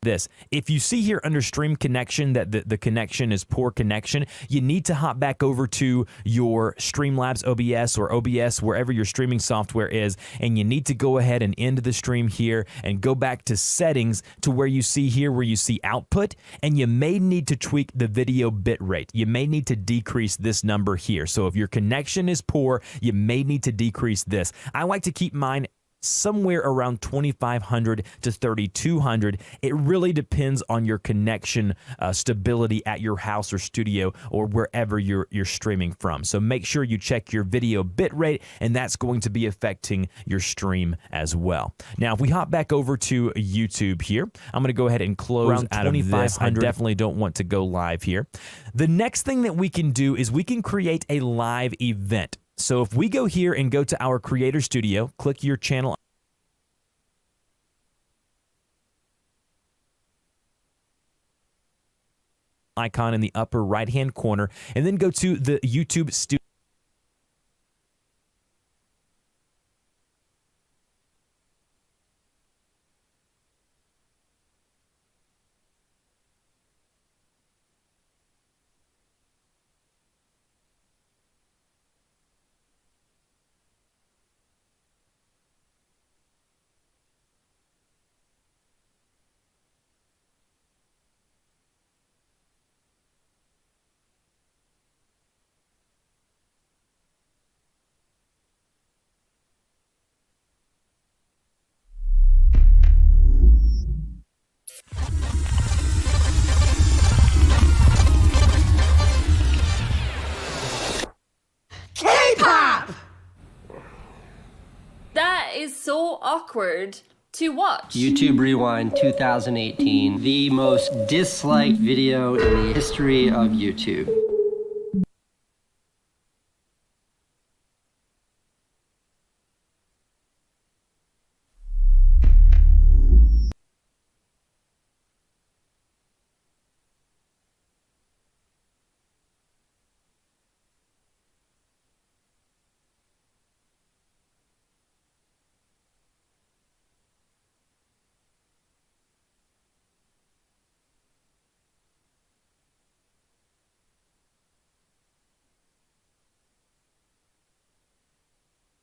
this. If you see here under stream connection that the connection is poor connection, you need to hop back over to your Streamlabs OBS or OBS, wherever your streaming software is, and you need to go ahead and end the stream here and go back to settings to where you see here where you see output, and you may need to tweak the video bit rate. You may need to decrease this number here. So if your connection is poor, you may need to decrease this. I like to keep mine somewhere around 2500 to 3200. It really depends on your connection stability at your house or studio or wherever you're streaming from. So make sure you check your video bit rate, and that's going to be affecting your stream as well. Now, if we hop back over to YouTube here, I'm going to go ahead and close around out of this. I definitely don't want to go live here. The next thing that we can do is we can create a live event. So if we go here and go to our Creator Studio, click your channel icon in the upper right-hand corner, and then go to the YouTube Studio. K-pop! That is so awkward to watch. YouTube Rewind 2018, the most disliked video in the history of YouTube.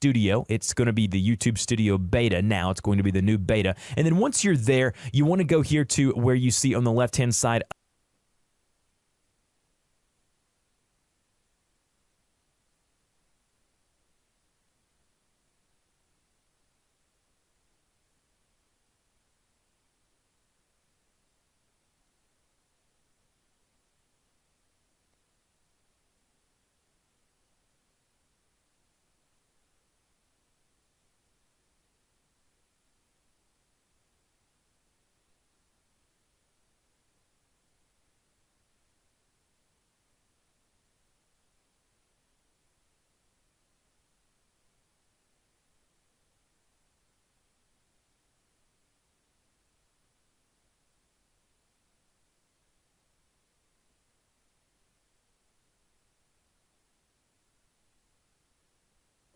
Studio. It's going to be the YouTube Studio Beta now. It's going to be the new beta. And then once you're there, you want to go here to where you see on the left-hand side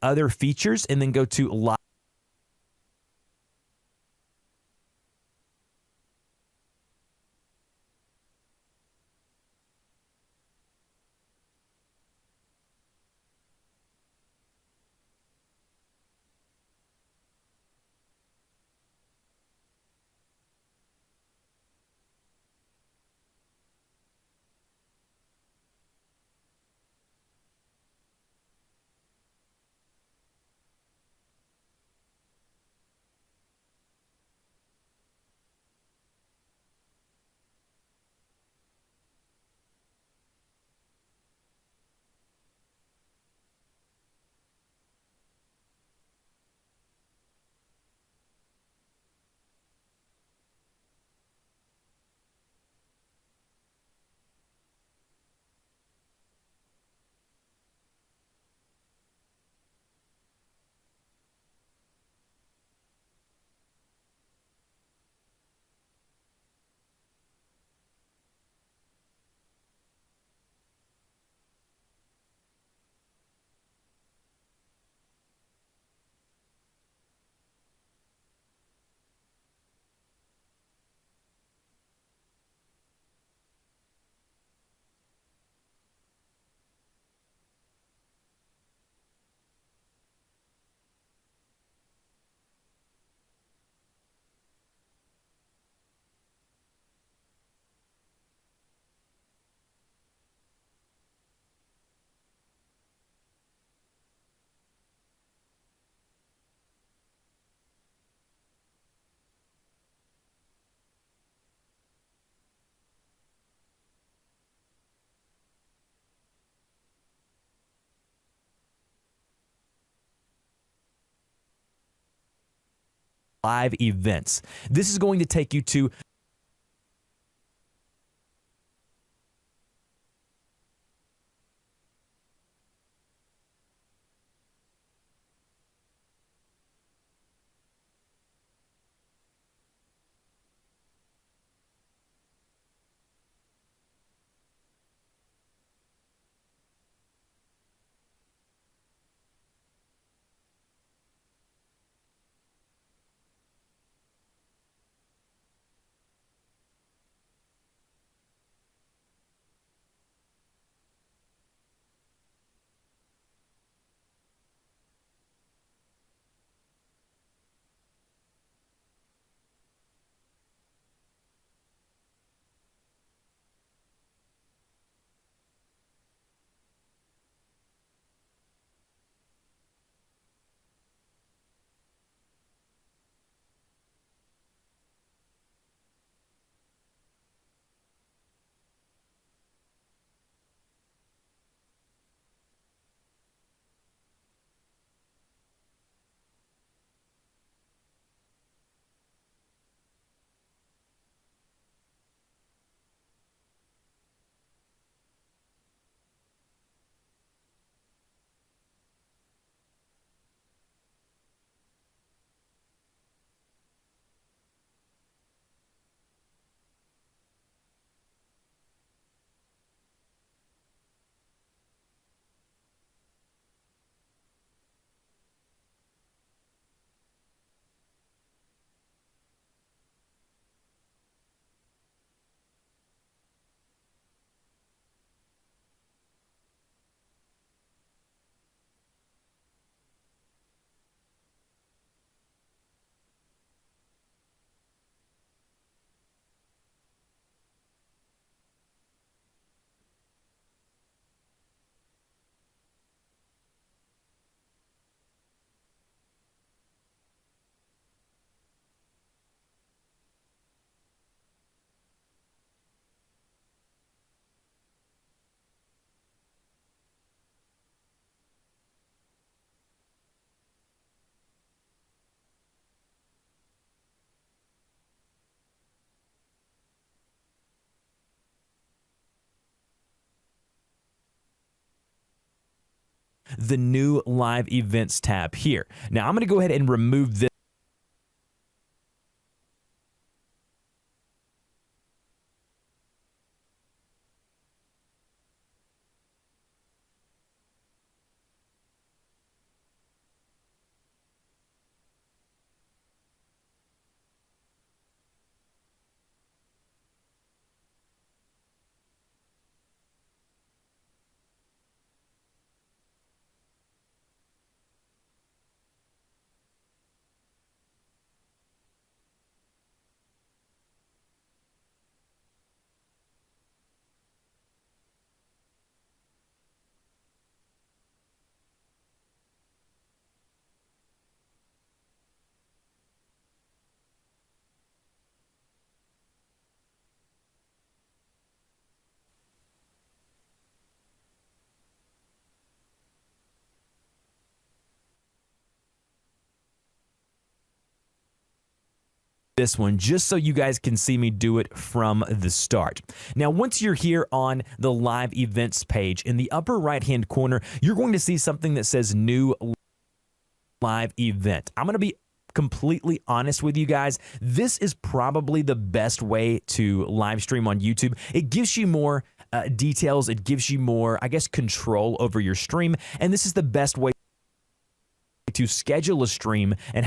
other features, and then go to live. live events. This is going to take you to the new live events tab here. Now I'm going to go ahead and remove this. This one just so you guys can see me do it from the start. Now, once you're here on the live events page, in the upper right-hand corner, you're going to see something that says new live event. I'm going to be completely honest with you guys. This is probably the best way to live stream on YouTube. It gives you more details. It gives you more, I guess, control over your stream. And this is the best way to schedule a stream and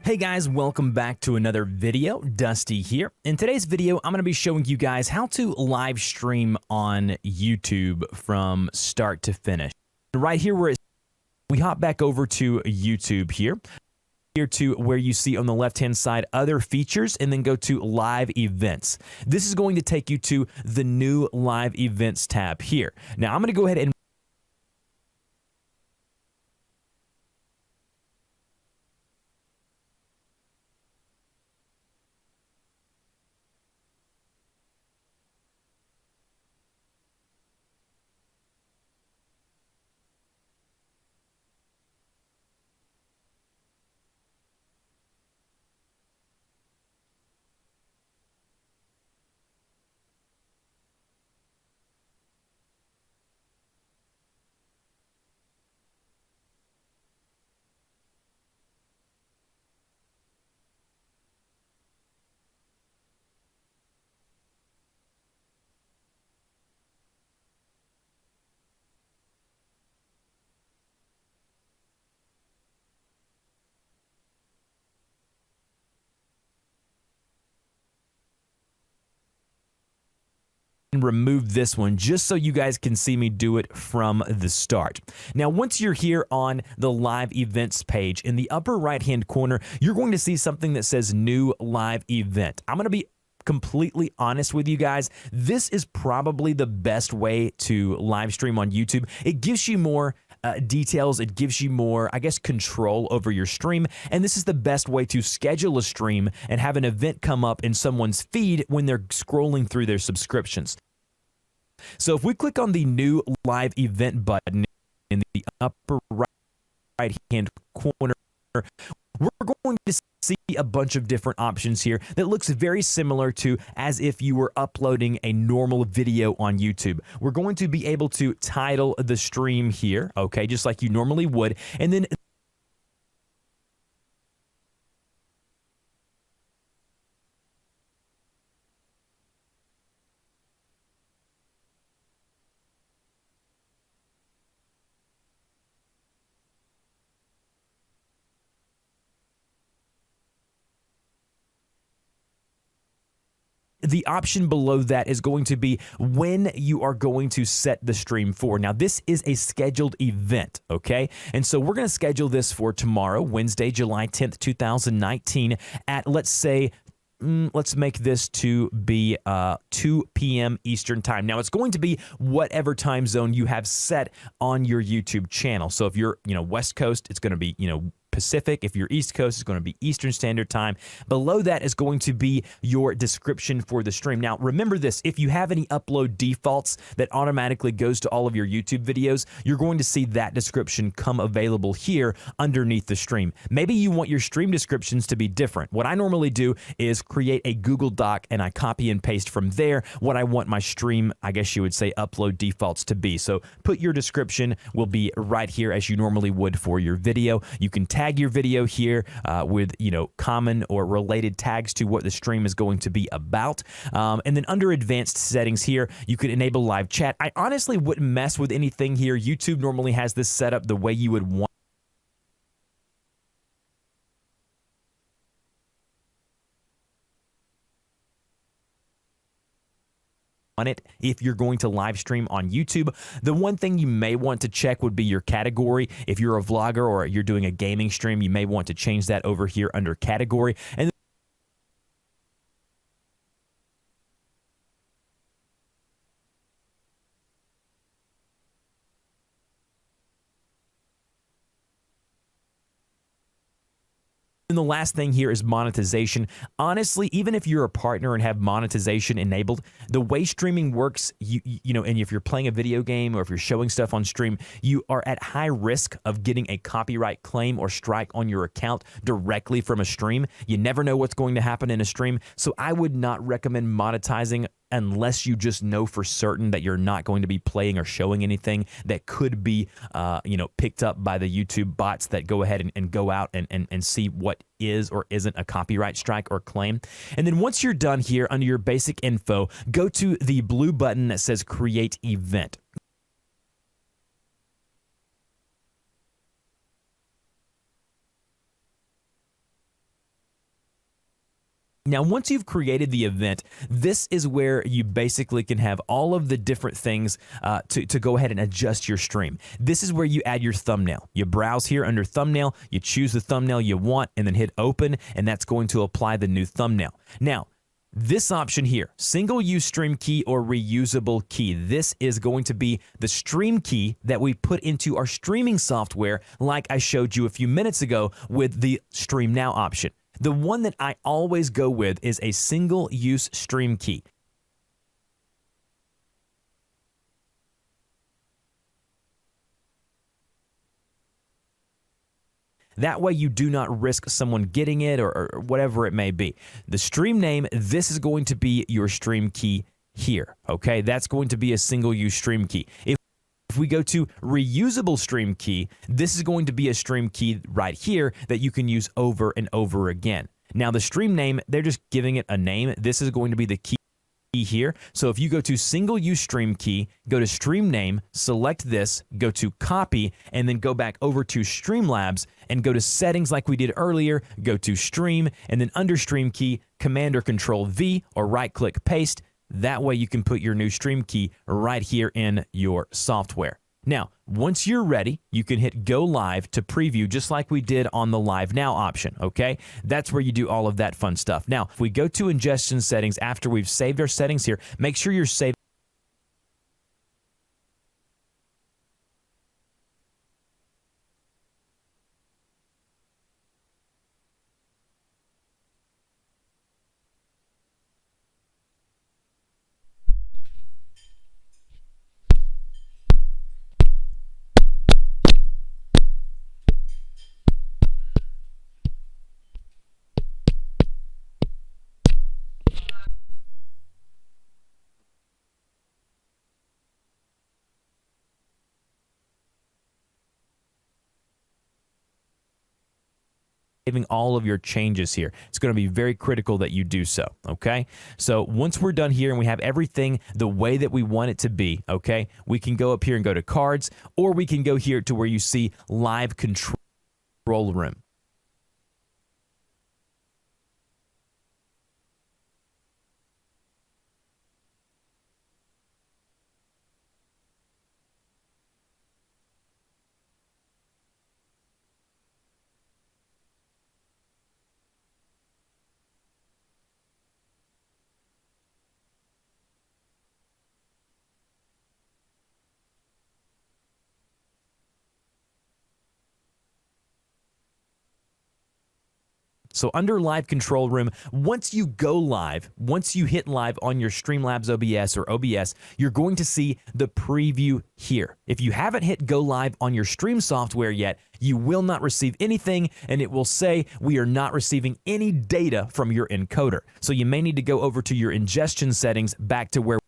Hey guys, welcome back to another video. Dusty here. In today's video, I'm going to be showing you guys how to live stream on YouTube from start to finish. Right here where we hop back over to YouTube here to where you see on the left hand side other features, and then go to live events. This is going to take you to the new live events tab here. Now I'm going to go ahead and remove this one just so you guys can see me do it from the start. Now, once you're here on the live events page, in the upper right hand corner, you're going to see something that says new live event. I'm going to be completely honest with you guys. This is probably the best way to live stream on YouTube. It gives you more details. It gives you more, I guess, control over your stream. And this is the best way to schedule a stream and have an event come up in someone's feed when they're scrolling through their subscriptions. So if we click on the new live event button in the upper right hand corner, we're going to see a bunch of different options here that looks very similar to as if you were uploading a normal video on YouTube. We're going to be able to title the stream here, okay, just like you normally would, and then the option below that is going to be when you are going to set the stream for. Now, this is a scheduled event, okay? And so we're going to schedule this for tomorrow, Wednesday, July 10th, 2019 at, let's say, let's make this to be 2 p.m. Eastern time. Now, it's going to be whatever time zone you have set on your YouTube channel. So if you're, West Coast, it's going to be, Pacific. If you're East Coast, it's going to be Eastern Standard Time. Below that is going to be your description for the stream. Now, remember this, if you have any upload defaults that automatically goes to all of your YouTube videos, you're going to see that description come available here underneath the stream. Maybe you want your stream descriptions to be different. What I normally do is create a Google Doc and I copy and paste from there what I want my stream, I guess you would say, upload defaults to be. So put your description will be right here as you normally would for your video. You can tag your video here with common or related tags to what the stream is going to be about, and then under advanced settings here you could enable live chat. I honestly wouldn't mess with anything here. YouTube normally has this set up the way you would want it if you're going to live stream on YouTube. The one thing you may want to check would be your category. If you're a vlogger or you're doing a gaming stream, you may want to change that over here under category. And the last thing here is monetization. Honestly, even if you're a partner and have monetization enabled, the way streaming works, and if you're playing a video game or if you're showing stuff on stream, you are at high risk of getting a copyright claim or strike on your account directly from a stream. You never know what's going to happen in a stream, so I would not recommend monetizing unless you just know for certain that you're not going to be playing or showing anything that could be, picked up by the YouTube bots that go ahead and go out and see what is or isn't a copyright strike or claim. And then once you're done here under your basic info, go to the blue button that says Create Event. Now, once you've created the event, this is where you basically can have all of the different things to go ahead and adjust your stream. This is where you add your thumbnail. You browse here under thumbnail, you choose the thumbnail you want, and then hit open, and that's going to apply the new thumbnail. Now, this option here, single use stream key or reusable key, this is going to be the stream key that we put into our streaming software like I showed you a few minutes ago with the Stream Now option. The one that I always go with is a single use stream key. That way you do not risk someone getting it or whatever it may be. The stream name, this is going to be your stream key here, okay? That's going to be a single-use stream key. If we go to reusable stream key, this is going to be a stream key right here that you can use over and over again. Now the stream name, they're just giving it a name. This is going to be the key here. So if you go to single use stream key, go to stream name, select this, go to copy, and then go back over to Streamlabs and go to settings like we did earlier, go to stream, and then under stream key, Command or Control V or right click paste. That way you can put your new stream key right here in your software. Now, once you're ready, you can hit go live to preview just like we did on the live now option, okay? That's where you do all of that fun stuff. Now, if we go to ingestion settings after we've saved our settings here, make sure you're saved saving all of your changes here. It's going to be very critical that you do so, okay? So once we're done here and we have everything the way that we want it to be, okay, we can go up here and go to cards, or we can go here to where you see live control room. So under Live Control Room, once you go live, once you hit live on your Streamlabs OBS or OBS, you're going to see the preview here. If you haven't hit go live on your stream software yet, you will not receive anything, and it will say we are not receiving any data from your encoder. So you may need to go over to your ingestion settings back to where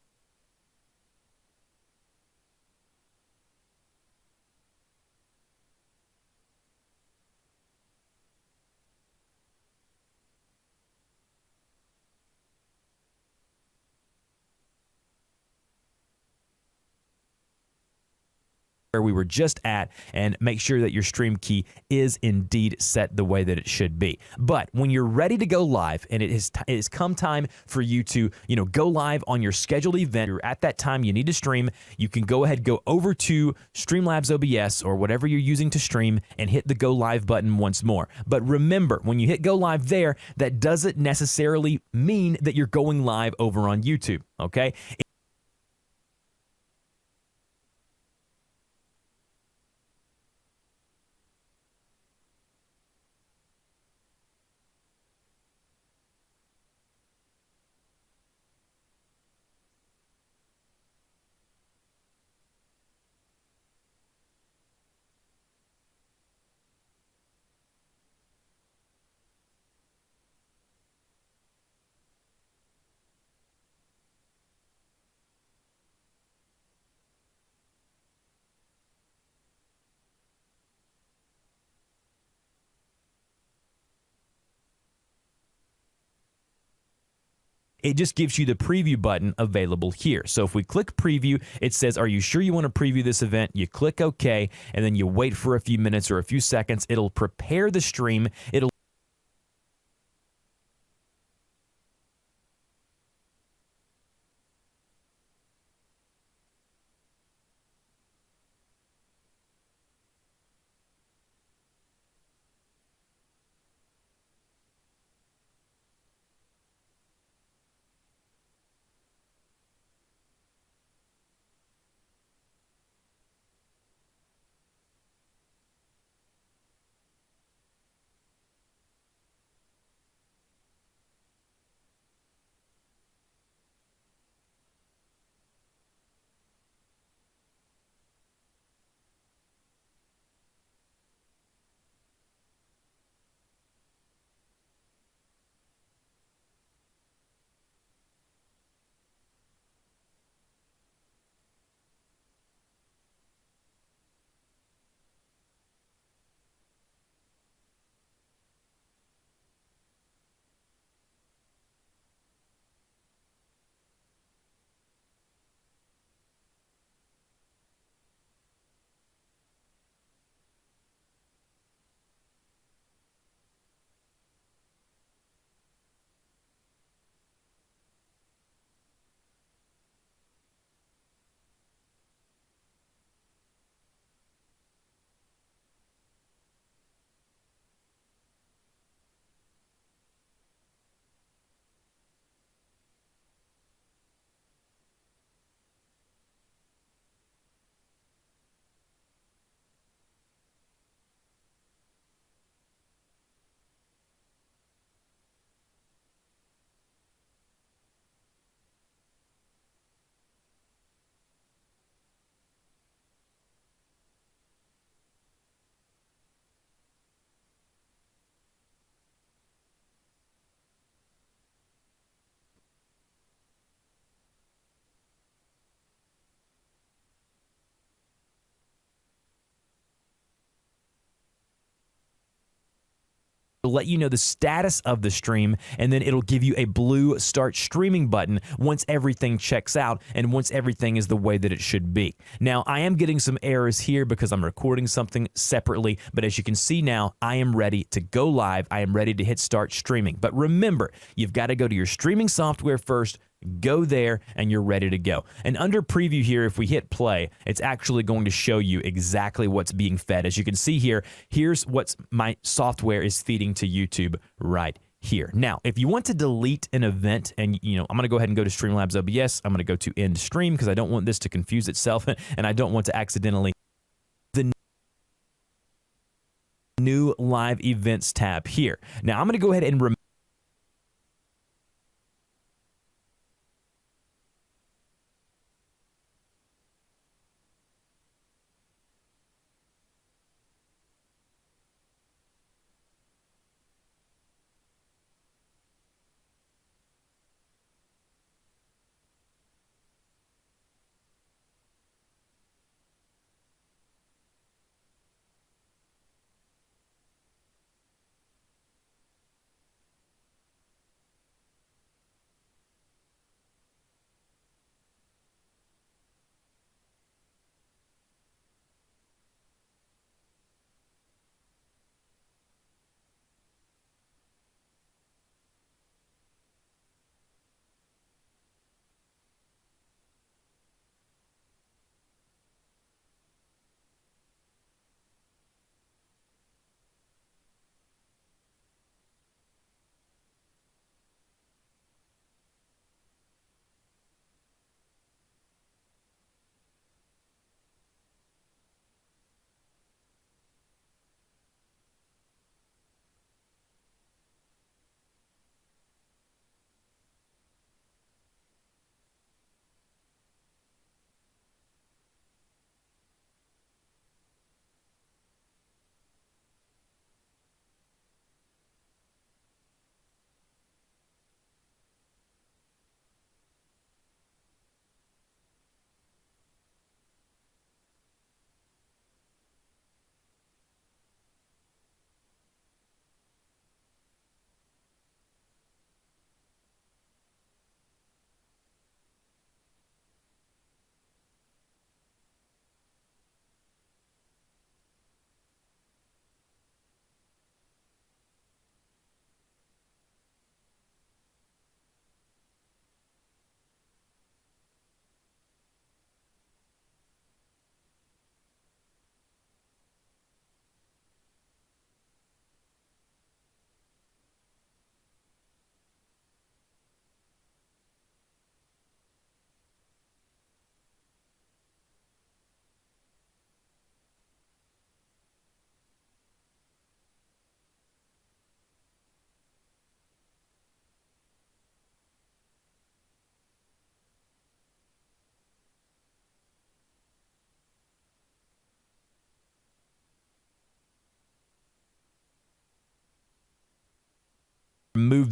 we were just at, and make sure that your stream key is indeed set the way that it should be. But when you're ready to go live and it has come time for you to, go live on your scheduled event, or at that time you need to stream, you can go ahead, go over to Streamlabs OBS or whatever you're using to stream and hit the go live button once more. But remember, when you hit go live there, that doesn't necessarily mean that you're going live over on YouTube, okay? It just gives you the preview button available here. So if we click preview, it says, are you sure you want to preview this event? You click OK, and then you wait for a few minutes or a few seconds. It'll prepare the stream. It'll let you know the status of the stream, and then it'll give you a blue start streaming button once everything checks out and once everything is the way that it should be. Now, I am getting some errors here because I'm recording something separately, but as you can see now, I am ready to go live. I am ready to hit start streaming. But remember, you've got to go to your streaming software first, go there, and you're ready to go. And under preview here, if we hit play, it's actually going to show you exactly what's being fed. As you can see here, here's what my software is feeding to YouTube right here. Now, if you want to delete an event, and I'm going to go ahead and go to Streamlabs OBS, I'm going to go to end stream because I don't want this to confuse itself, and I don't want to accidentally the new live events tab here. Now, I'm going to go ahead and remove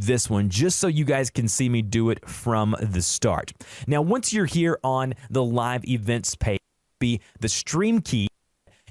this one just so you guys can see me do it from the start. Now, once you're here on the live events page, be the stream key,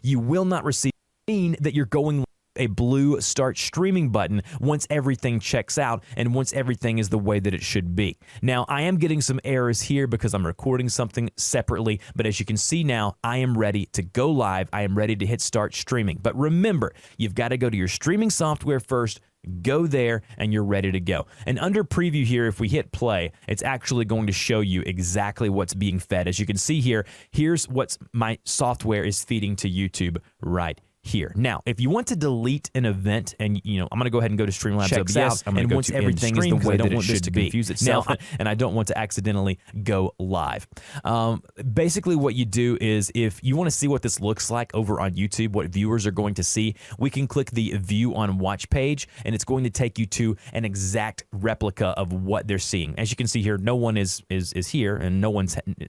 you will not receive that you're going a blue start streaming button once everything checks out and once everything is the way that it should be. Now, I am getting some errors here because I'm recording something separately, but as you can see now, I am ready to go live. I am ready to hit start streaming. But remember, you've got to go to your streaming software first, go there, and you're ready to go. And under preview here, if we hit play, it's actually going to show you exactly what's being fed. As you can see here, here's what my software is feeding to YouTube right here. Now, if you want to delete an event, and I'm going to go ahead and go to Streamlabs OBS, and once everything is the way that it should be, confuse itself, and I don't want to accidentally go live. Basically, what you do is, if you want to see what this looks like over on YouTube, what viewers are going to see, we can click the View on Watch page, and it's going to take you to an exact replica of what they're seeing. As you can see here, no one is here, and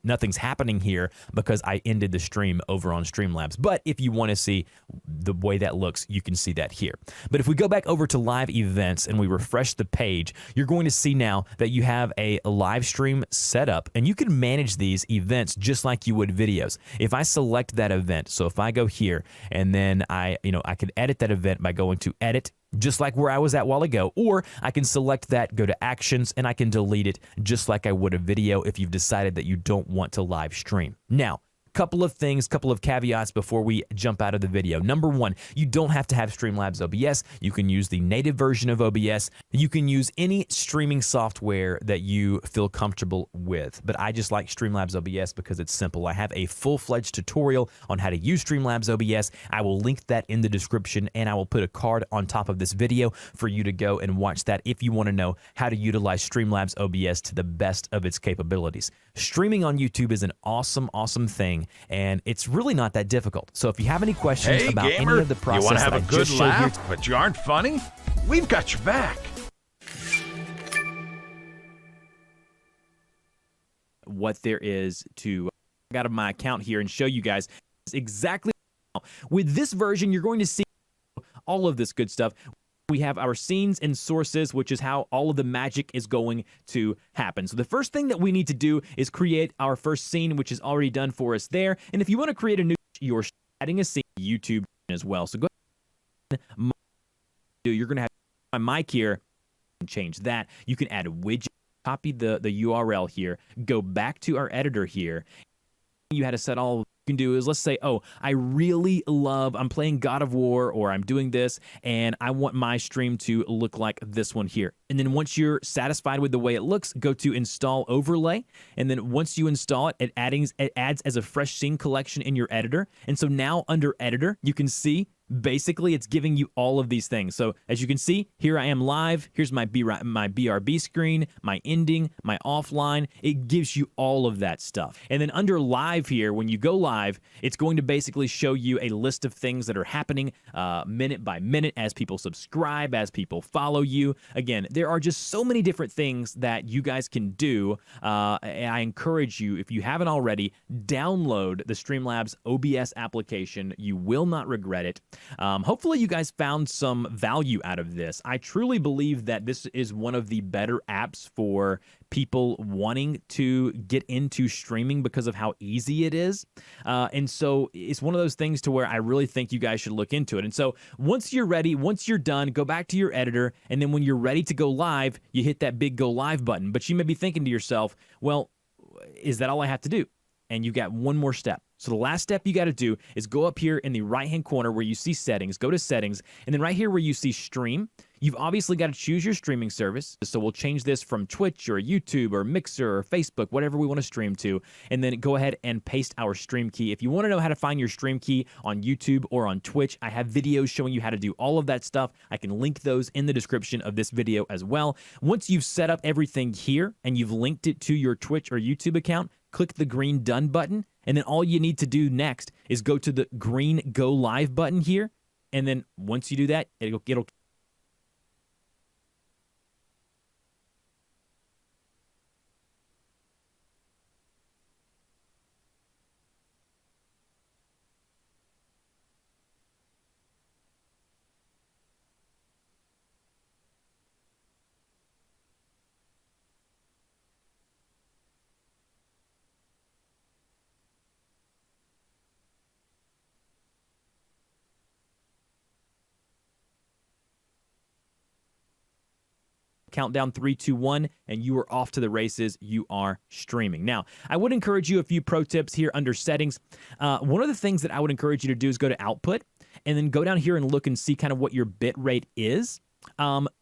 nothing's happening here because I ended the stream over on Streamlabs. But if you want to see the way that looks, you can see that here. But if we go back over to live events and we refresh the page, you're going to see now that you have a live stream set up, and you can manage these events just like you would videos. If I select that event, so if I go here and then I could edit that event by going to edit, just like where I was at a while ago, or I can select that, go to actions, and I can delete it just like I would a video if you've decided that you don't want to live stream. Now, couple of caveats before we jump out of the video. Number one, you don't have to have Streamlabs OBS. You can use the native version of OBS. You can use any streaming software that you feel comfortable with. But I just like Streamlabs OBS because it's simple. I have a full-fledged tutorial on how to use Streamlabs OBS. I will link that in the description, and I will put a card on top of this video for you to go and watch that if you want to know how to utilize Streamlabs OBS to the best of its capabilities. Streaming on YouTube is an awesome, awesome thing, and it's really not that difficult. So if you have any questions about any of the process you want to have that a I good just showed here, laugh, but you aren't funny? We've got your back. what there is to get out of my account here and show you guys exactly. With this version, you're going to see all of this good stuff. We have our scenes and sources, which is how all of the magic is going to happen. So the first thing that we need to do is create our first scene, which is already done for us there. And if you want to create a new, you're adding a scene to YouTube as well. So go ahead and you're going to have my mic here and change that. You can add a widget, copy the URL here, go back to our editor here. You had to set all you can do is, let's say, oh, I really love, I'm playing God of War, or I'm doing this, and I want my stream to look like this one here. And then once you're satisfied with the way it looks, go to install overlay. And then once you install it, it adds as a fresh scene collection in your editor. And so now under editor, you can see basically it's giving you all of these things. So as you can see, here I am live. Here's my BRB screen, my ending, my offline. It gives you all of that stuff. And then under live here, when you go live, it's going to basically show you a list of things that are happening minute by minute as people subscribe, as people follow you. Again, there are just so many different things that you guys can do. And I encourage you, if you haven't already, download the Streamlabs OBS application. You will not regret it. Hopefully you guys found some value out of this. I truly believe that this is one of the better apps for people wanting to get into streaming because of how easy it is. And so it's one of those things to where I really think you guys should look into it. And so once you're ready, once you're done, go back to your editor. And then when you're ready to go live, you hit that big go live button. But you may be thinking to yourself, well, is that all I have to do? And you got one more step. So the last step you got to do is go up here in the right-hand corner where you see settings, go to settings, and then right here where you see stream, you've obviously got to choose your streaming service. So we'll change this from Twitch or YouTube or Mixer or Facebook, whatever we want to stream to, and then go ahead and paste our stream key. If you want to know how to find your stream key on YouTube or on Twitch, I have videos showing you how to do all of that stuff. I can link those in the description of this video as well. Once you've set up everything here and you've linked it to your Twitch or YouTube account, click the green done button. And then all you need to do next is go to the green go live button here. And then once you do that, it'll countdown 3, 2, 1, and you are off to the races. You are streaming. Now, I would encourage you a few pro tips here under settings. One of the things that I would encourage you to do is go to output and then go down here and look and see kind of what your bit rate is.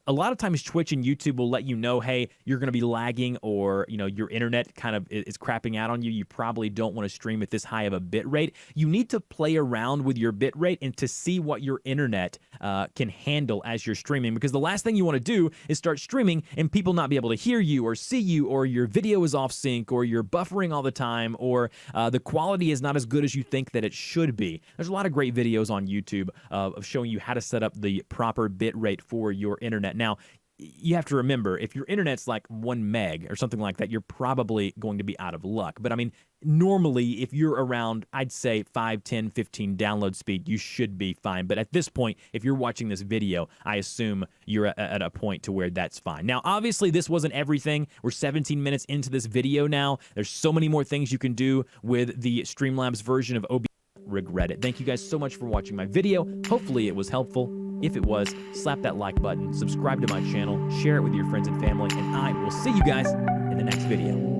A lot of times Twitch and YouTube will let you know, hey, you're going to be lagging, or, you know, your internet kind of is crapping out on you. You probably don't want to stream at this high of a bit rate. You need to play around with your bit rate and to see what your internet can handle as you're streaming, because the last thing you want to do is start streaming and people not be able to hear you or see you, or your video is off sync, or you're buffering all the time, or the quality is not as good as you think that it should be. There's a lot of great videos on YouTube of showing you how to set up the proper bit rate for your internet. Now, you have to remember, if your internet's like 1 meg or something like that, you're probably going to be out of luck. But I mean, normally, if you're around, I'd say 5, 10, 15 download speed, you should be fine. But at this point, if you're watching this video, I assume you're at a point to where that's fine. Now, obviously, this wasn't everything. We're 17 minutes into this video now. There's so many more things you can do with the Streamlabs version of OBS. Regret it. Thank you guys so much for watching my video. Hopefully it was helpful. If it was, slap that like button, subscribe to my channel, share it with your friends and family, and I will see you guys in the next video.